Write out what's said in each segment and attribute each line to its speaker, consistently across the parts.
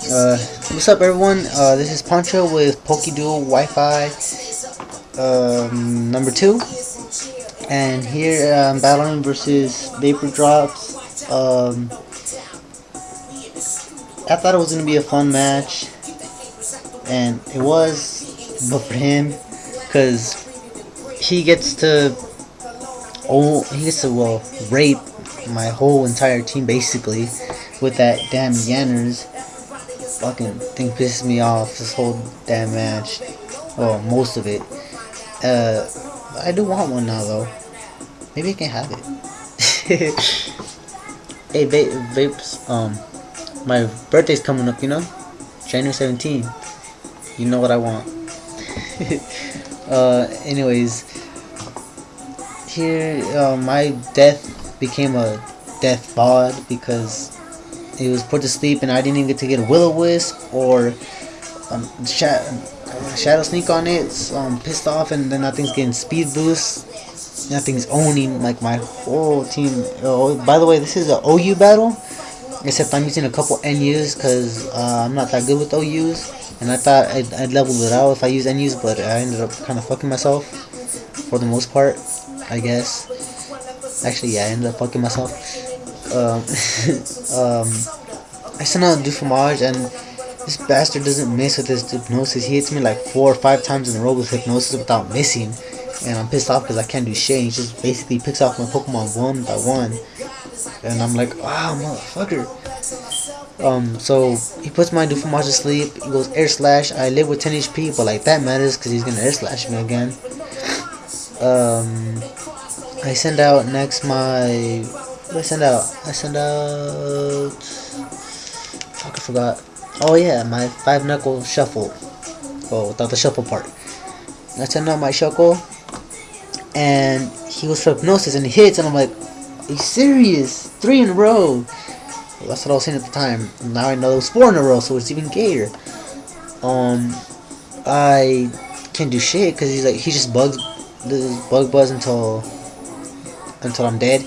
Speaker 1: What's up, everyone? This is Pancho with WiFi Duel Wi-Fi number 2, and here I'm battling versus VapourDrops. I thought it was gonna be a fun match, and it was, but for him, because he gets to rape my whole entire team basically with that damn Yanners. Fucking thing pisses me off this whole damn match. Well, most of it. I do want one now though. Maybe I can have it. Hey, Vapes. My birthday's coming up, you know? January 17th. You know what I want. Anyways, here my death became a death VOD because it was put to sleep and I didn't even get to get a Will-O-Wisp or Shadow Sneak on it, so I'm pissed off, and then that thing's getting speed boost. That thing's owning like my whole team. Oh, by the way, this is an OU battle, except I'm using a couple NUs because I'm not that good with OUs, and I thought I'd level it out if I use NUs, but I ended up kind of fucking myself for the most part, I guess. Actually, yeah, I ended up fucking myself. I sent out Dufamage, and this bastard doesn't miss with his hypnosis. He hits me like 4 or 5 times in a row with hypnosis without missing, and I'm pissed off because I can't do shit. He just basically picks off my Pokemon one by one, and I'm like, wow, motherfucker. So he puts my Dufamage to sleep. He goes Air Slash. I live with 10 HP, but like that matters because he's gonna Air Slash me again. I send out next my. I send out. Fuck, I forgot. Oh yeah, my 5-knuckle shuffle. Oh, without the shuffle part. I send out my shuffle, and he goes for hypnosis and he hits, and I'm like, are you serious? 3 in a row. Well, that's what I was saying at the time. Now I know it was 4 in a row, so it's even gayer. I can't do shit because he just bug buzz until I'm dead.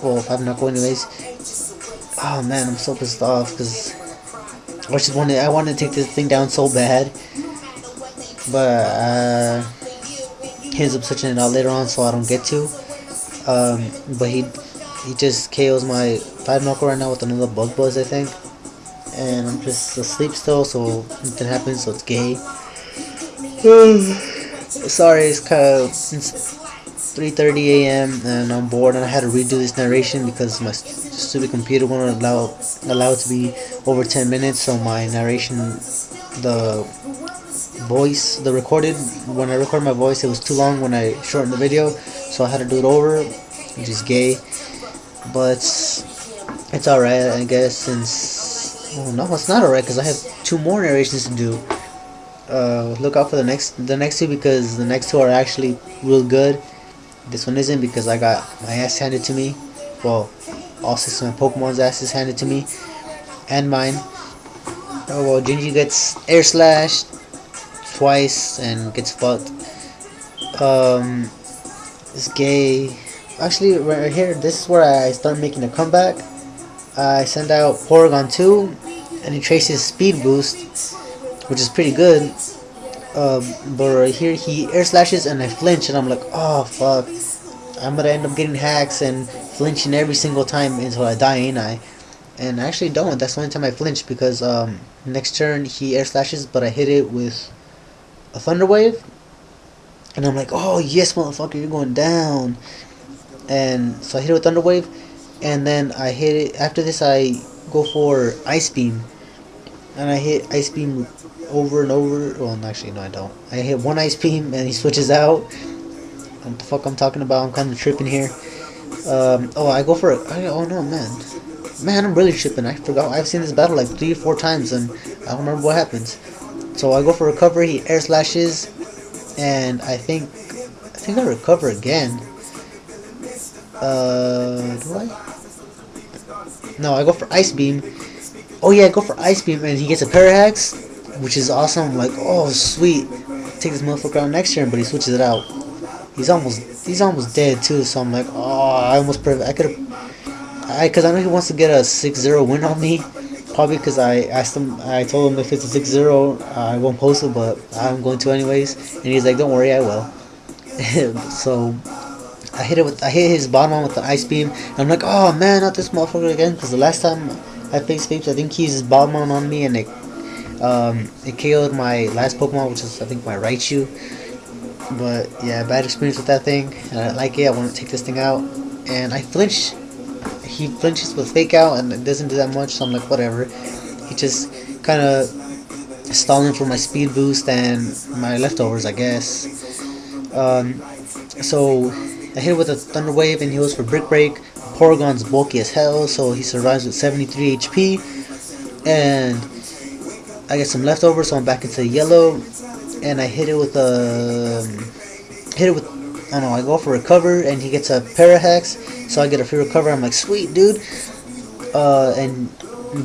Speaker 1: Well, 5-knuckle anyways. Oh man, I'm so pissed off because I wanted to take this thing down so bad, but he ends up switching it out later on, so I don't get to. But he just KOs my 5-knuckle right now with another bug buzz, I think, and I'm just asleep still, so nothing happens, so it's gay. Sorry, it's kind of since 3:30 a.m. and I'm bored, and I had to redo this narration because my stupid computer won't allow it to be over 10 minutes. So my narration, the recorded, when I recorded my voice, it was too long when I shortened the video, so I had to do it over, which is gay, but it's alright, I guess, since, oh no, it's not alright because I have 2 more narrations to do. Look out for the next 2, because the next 2 are actually real good. This one isn't because I got my ass handed to me. Well, all 6 of my Pokemon's asses handed to me, and mine. Oh well, Gingy gets Air Slash twice and gets fucked. It's gay. Actually, right here, this is where I start making a comeback. I send out Porygon 2, and he traces Speed Boost, which is pretty good. But right here he Air Slashes and I flinch, and I'm like, oh fuck, I'm gonna end up getting hacks and flinching every single time until I die, ain't I? And I actually don't. That's the only time I flinch, because next turn he Air Slashes, but I hit it with a Thunder Wave, and I'm like, oh yes, motherfucker, you're going down. And so I hit it with Thunder Wave, and then I hit it. After this, I go for Ice Beam, and I hit Ice Beam over and over. Well, actually, no, I don't. I hit one Ice Beam and he switches out. What the fuck I'm talking about? I'm kind of tripping here. Oh, I go for it. Oh no, man, I'm really tripping. I forgot. I've seen this battle like 3 or 4 times, and I don't remember what happens. So I go for recovery. He Air Slashes, and I think I recover again. Do I? No, I go for Ice Beam. Oh yeah, I go for Ice Beam, and he gets a Parahax, which is awesome. I'm like, oh sweet, take this motherfucker out next turn, but he switches it out. He's almost dead too, so I'm like, oh, I almost because I know he wants to get a 6-0 win on me. Probably because I told him if it's a 6-0, I won't post it, but I'm going to anyways. And he's like, don't worry, I will. So I hit his bottom on with the ice beam. And I'm like, oh man, not this motherfucker again. Because the last time I faced Vapes, I think he used his bottom on me, and it KO'd my last Pokemon, which is I think my Raichu. But yeah, bad experience with that thing. And I like it. I want to take this thing out, and I flinch. He flinches with Fake Out, and it doesn't do that much. So I'm like, whatever. He just kind of stalling for my speed boost and my leftovers, I guess. So I hit it with a Thunder Wave, and he goes for Brick Break. Porygon's bulky as hell, so he survives with 73 HP. And I get some leftovers, so I'm back into yellow. And I hit it with I go for Recover, and he gets a Parahex, so I get a free Recover. I'm like, sweet, dude. And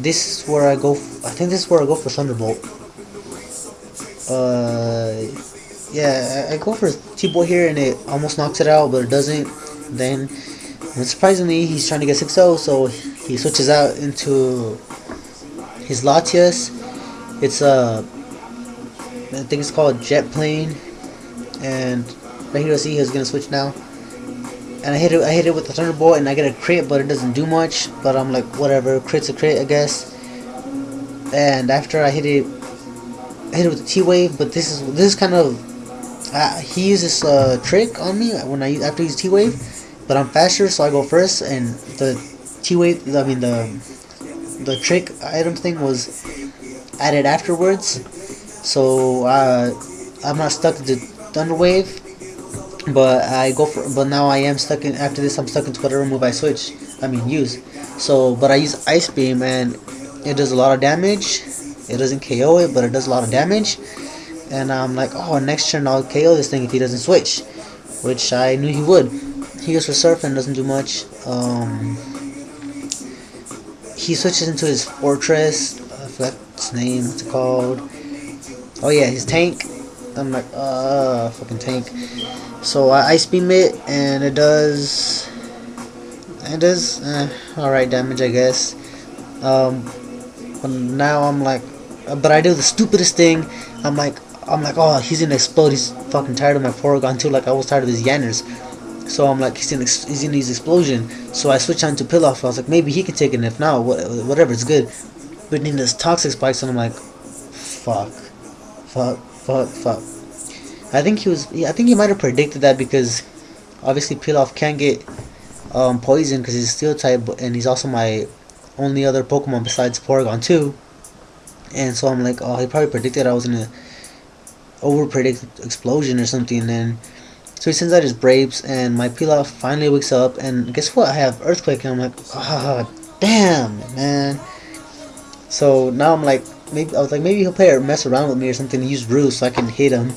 Speaker 1: this is where I go. I think this is where I go for Thunderbolt. Yeah, I go for T-Boy here, and it almost knocks it out, but it doesn't. Then, surprisingly, he's trying to get 6-0, so he switches out into his Latias. It's I think it's called Jet Plane, and right here, see, he's gonna switch now. And I hit it with the Thunderbolt, and I get a crit, but it doesn't do much. But I'm like, whatever, crit's a crit, I guess. And after I hit it with the T-Wave, but this is kind of he uses a trick on me after I use T-Wave, but I'm faster, so I go first, and the T-Wave, the trick item thing was added afterwards, so I'm not stuck to Thunder Wave. But now I am stuck in. After this, I'm stuck into whatever move I use. So, but I use Ice Beam, and it does a lot of damage. It doesn't KO it, but it does a lot of damage. And I'm like, oh, next turn I'll KO this thing if he doesn't switch, which I knew he would. He goes for Surf and doesn't do much. He switches into his Fortress. I forgot its name. What's it called? Oh yeah, his Tank. I'm like, fucking Tank. So I Ice Beam it, and it does alright damage, I guess. But now I'm like, but I do the stupidest thing. I'm like, oh, he's gonna explode. He's fucking tired of my Porygon too, like I was tired of his Yanners. So I'm like, he's gonna use Explosion. So I switch on to Pilloff. I was like, maybe he can take it, and if not, whatever, it's good. But then this Toxic Spikes, and I'm like, fuck. I think he might have predicted that, because obviously Pilaf can get poisoned because he's Steel type, and he's also my only other Pokemon besides Porygon 2. And so I'm like, oh, he probably predicted I was gonna over predict Explosion or something. And then so he sends out his Braves, and my Pilaf finally wakes up, and guess what? I have Earthquake, and I'm like, ah, damn, man. So now I'm like, maybe he'll play or mess around with me or something and use Roost so I can hit him.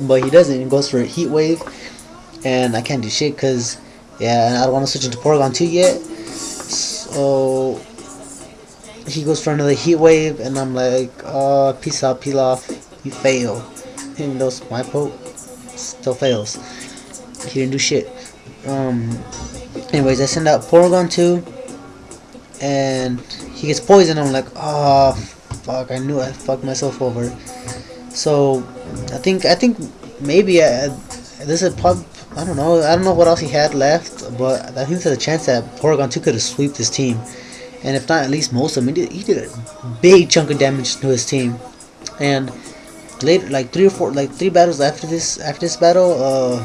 Speaker 1: But he doesn't. He goes for a Heat Wave, and I can't do shit because, yeah, I don't want to switch into Porygon 2 yet. So he goes for another Heat Wave, and I'm like, peace out, Pilaf, you fail. Even though my poke still fails. He didn't do shit. Anyways, I send out Porygon 2, and he gets poisoned. I'm like, oh fuck, I knew I fucked myself over. So I think maybe this is probably, I don't know what else he had left, but I think there's a chance that Porygon 2 could have swept his team, and if not, at least most of them. He did a big chunk of damage to his team. And later, like 3 battles after this battle,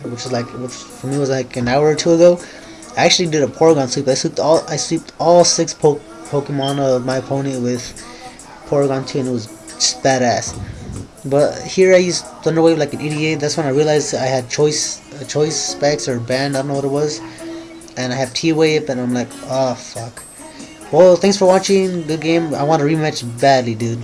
Speaker 1: which for me was like an hour or two ago, I actually did a Porygon sweep. I sweeped all 6 Pokemon of my opponent with Porygon 2, and it was just badass. But here I used Thunder Wave like an idiot. That's when I realized I had choice specs or band, I don't know what it was, and I have T-Wave, and I'm like, oh fuck. Well, thanks for watching. Good game. I want a rematch badly, dude.